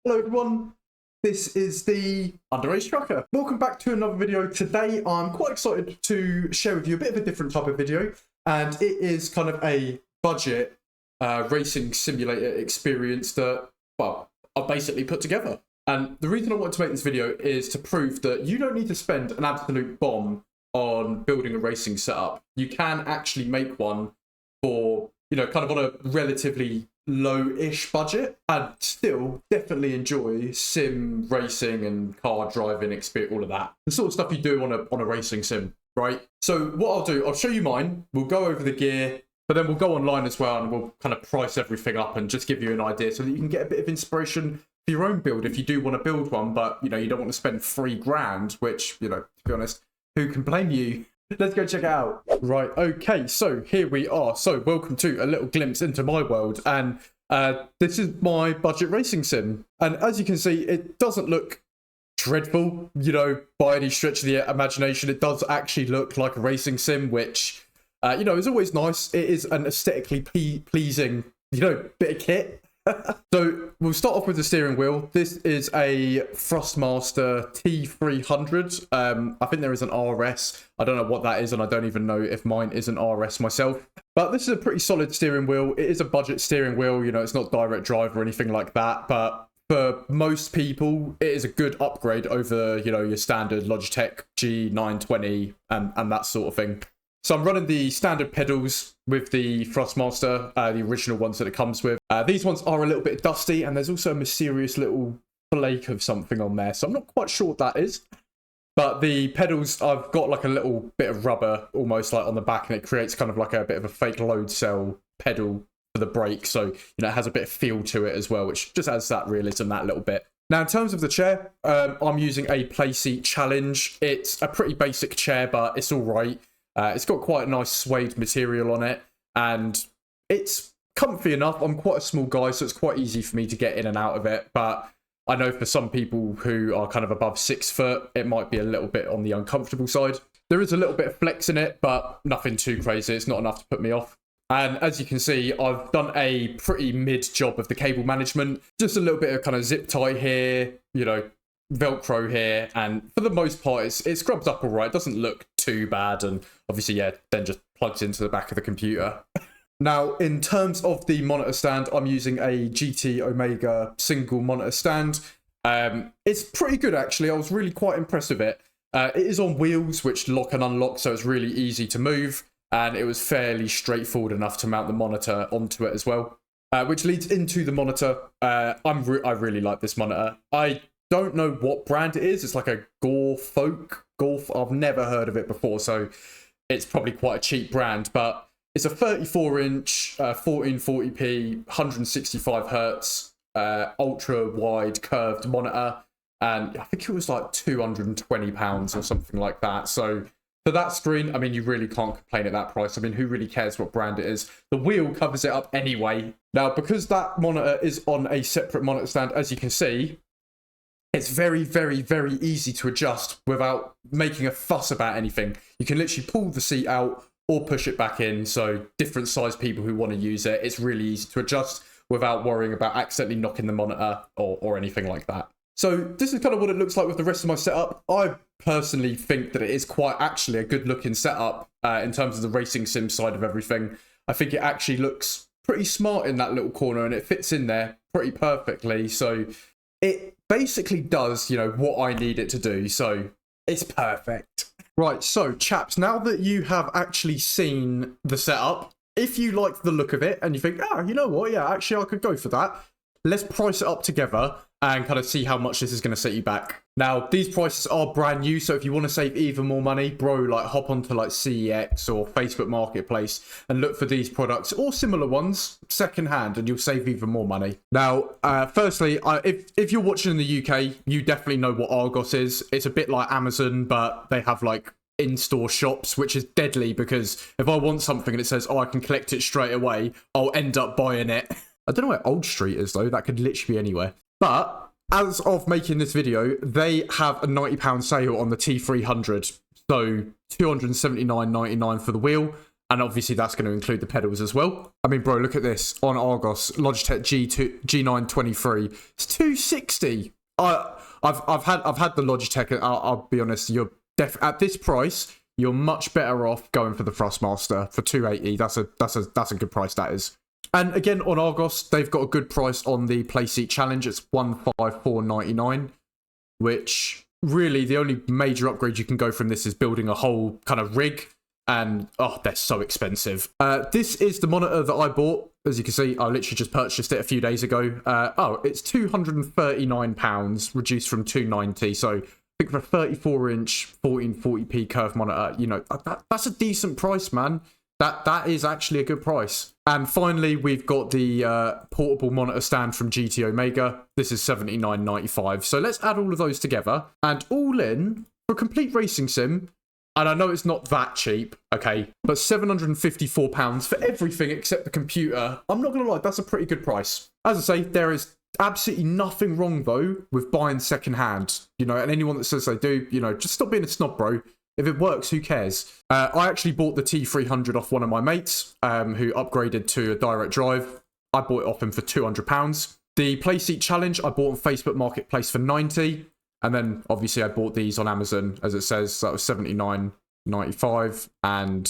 Hello everyone, this is the Underage Trucker. Welcome back to another video. Today I'm quite excited to share with you a bit of a different type of video, and it is kind of a budget racing simulator experience that, well, I've basically put together. And the reason I want to make this video is to prove that you don't need to spend an absolute bomb on building a racing setup. You can actually make one for, kind of on a relatively low-ish budget and still definitely enjoy sim racing and car driving experience, all of that. The sort of stuff you do on a racing sim, right? So what I'll do, I'll show you mine. We'll go over the gear, but then we'll go online as well and we'll kind of price everything up and just give you an idea so that you can get a bit of inspiration for your own build if you do want to build one, but you don't want to spend $3,000, which, to be honest, who can blame you? Let's go check it out. Right, okay, so here we are. So welcome to a little glimpse into my world, and this is my budget racing sim. And as you can see, it doesn't look dreadful, by any stretch of the imagination. It does actually look like a racing sim, which, is always nice. It is an aesthetically pleasing, bit of kit. So we'll start off with the steering wheel. This is a Thrustmaster T300. I think there is an RS. I don't know what that is, and I don't even know if mine is an RS myself. But this is a pretty solid steering wheel. It is a budget steering wheel. It's not direct drive or anything like that. But for most people, it is a good upgrade over, your standard Logitech G920 and that sort of thing. So I'm running the standard pedals with the Thrustmaster, the original ones that it comes with. These ones are a little bit dusty, and there's also a mysterious little flake of something on there. So I'm not quite sure what that is. But the pedals, I've got like a little bit of rubber almost like on the back, and it creates kind of like a bit of a fake load cell pedal for the brake. So, it has a bit of feel to it as well, which just adds that realism that little bit. Now, in terms of the chair, I'm using a Playseat Challenge. It's a pretty basic chair, but it's all right. It's got quite a nice suede material on it, and it's comfy enough. I'm quite a small guy, so it's quite easy for me to get in and out of it. But I know for some people who are kind of above 6 foot, it might be a little bit on the uncomfortable side. There is a little bit of flex in it, but nothing too crazy. It's not enough to put me off. And as you can see, I've done a pretty mid job of the cable management. Just a little bit of kind of zip tie here, Velcro here, and for the most part it scrubs up all right. It doesn't look too bad, and obviously then just plugs into the back of the computer. Now, in terms of the monitor stand, I'm using a GT Omega single monitor stand. It's pretty good actually. I was really quite impressed with it. It is on wheels which lock and unlock, so it's really easy to move, and it was fairly straightforward enough to mount the monitor onto it as well, which leads into the monitor. I really like this monitor. I don't know what brand it is. It's like a Gawfolk. I've never heard of it before, so it's probably quite a cheap brand, but it's a 34-inch, 1440p, 165 hertz, ultra-wide curved monitor, and I think it was like £220 or something like that. So for that screen, I mean, you really can't complain at that price. I mean, who really cares what brand it is? The wheel covers it up anyway. Now, because that monitor is on a separate monitor stand, as you can see, it's very, very, very easy to adjust without making a fuss about anything. You can literally pull the seat out or push it back in. So different size people who want to use it, it's really easy to adjust without worrying about accidentally knocking the monitor or anything like that. So this is kind of what it looks like with the rest of my setup. I personally think that it is quite actually a good looking setup in terms of the racing sim side of everything. I think it actually looks pretty smart in that little corner, and it fits in there pretty perfectly. So it basically does, what I need it to do. So it's perfect. Right, so chaps, now that you have actually seen the setup, if you like the look of it and you think, you know what, yeah, actually I could go for that, let's price it up together and kind of see how much this is going to set you back. Now, these prices are brand new, so if you want to save even more money, bro, hop onto CEX or Facebook Marketplace and look for these products or similar ones secondhand, and you'll save even more money. Now, firstly, if you're watching in the UK, you definitely know what Argos is. It's a bit like Amazon, but they have in-store shops, which is deadly because if I want something and it says, I can collect it straight away, I'll end up buying it. I don't know where Old Street is though. That could literally be anywhere. But as of making this video, they have a £90 sale on the T300. So £279.99 for the wheel, And obviously that's going to include the pedals as well. I mean, bro, look at this. On Argos, Logitech G923. It's 260. I've had the Logitech, and I'll be honest, you're at this price, you're much better off going for the Thrustmaster for 280. That's a good price, that is. And again, on Argos, they've got a good price on the Playseat Challenge. It's 154.99, which really the only major upgrade you can go from this is building a whole kind of rig. And, oh, they're so expensive. This is the monitor that I bought. As you can see, I literally just purchased it a few days ago. It's £239, reduced from £290. So I think for a 34-inch 1440p curved monitor, you know, that's a decent price, man. That is actually a good price. And finally, we've got the portable monitor stand from GT Omega. This is £79.95. So let's add all of those together. And all in, for a complete racing sim, and I know it's not that cheap, okay, but £754 for everything except the computer. I'm not going to lie, that's a pretty good price. As I say, there is absolutely nothing wrong, though, with buying secondhand. You know, and anyone that says they do, you know, just stop being a snob, bro. If it works, who cares? I actually bought the T300 off one of my mates who upgraded to a direct drive. I bought it off him for £200. The Playseat Challenge, I bought on Facebook Marketplace for £90. And then, obviously, I bought these on Amazon, as it says. So that was $79.95 and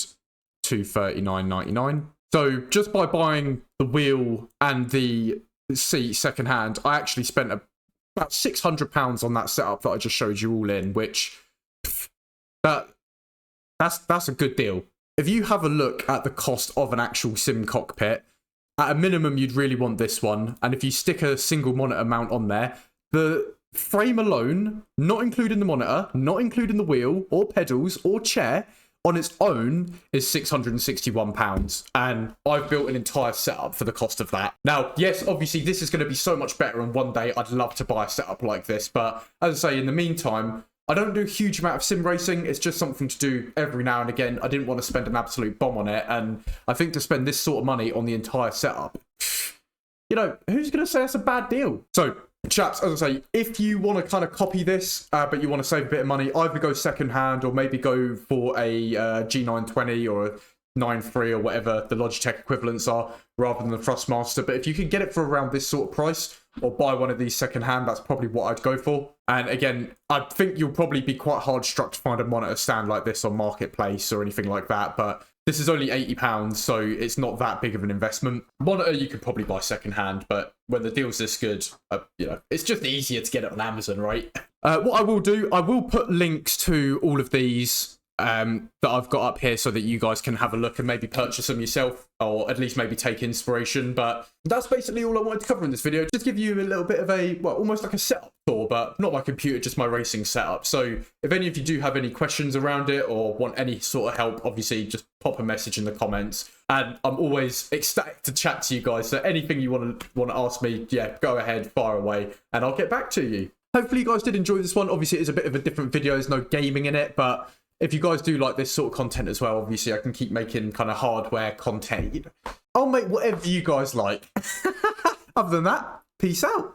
$239.99. So just by buying the wheel and the seat secondhand, I actually spent about £600 on that setup that I just showed you all in, which that's a good deal. If you have a look at the cost of an actual sim cockpit, at a minimum, you'd really want this one. And if you stick a single monitor mount on there, the frame alone, not including the monitor, not including the wheel or pedals or chair, on its own is £661. And I've built an entire setup for the cost of that. Now, yes, obviously this is going to be so much better, and one day I'd love to buy a setup like this. But as I say, in the meantime, I don't do a huge amount of sim racing. It's just something to do every now and again. I didn't want to spend an absolute bomb on it. And I think to spend this sort of money on the entire setup, you know, who's going to say that's a bad deal? So, chaps, as I say, if you want to kind of copy this, but you want to save a bit of money, either go second hand or maybe go for a G920 or a 9.3 or whatever the Logitech equivalents are, rather than the Thrustmaster. But if you can get it for around this sort of price, or buy one of these second hand, that's probably what I'd go for. And again, I think you'll probably be quite hard struck to find a monitor stand like this on Marketplace or anything like that. But this is only £80, so it's not that big of an investment. Monitor you could probably buy second hand, but when the deal's this good, you know, it's just easier to get it on Amazon, right? What I will do, I will put links to all of these that I've got up here so that you guys can have a look and maybe purchase them yourself, or at least maybe take inspiration. But that's basically all I wanted to cover in this video. Just give you a little bit of a, well, almost like a setup tour, but not my computer, just my racing setup. So if any of you do have any questions around it or want any sort of help, obviously just pop a message in the comments. And I'm always ecstatic to chat to you guys. So anything you want to ask me, yeah, go ahead, fire away, and I'll get back to you. Hopefully you guys did enjoy this one. Obviously it is a bit of a different video. There's no gaming in it, but if you guys do like this sort of content as well, obviously I can keep making kind of hardware content. I'll make whatever you guys like. Other than that, peace out.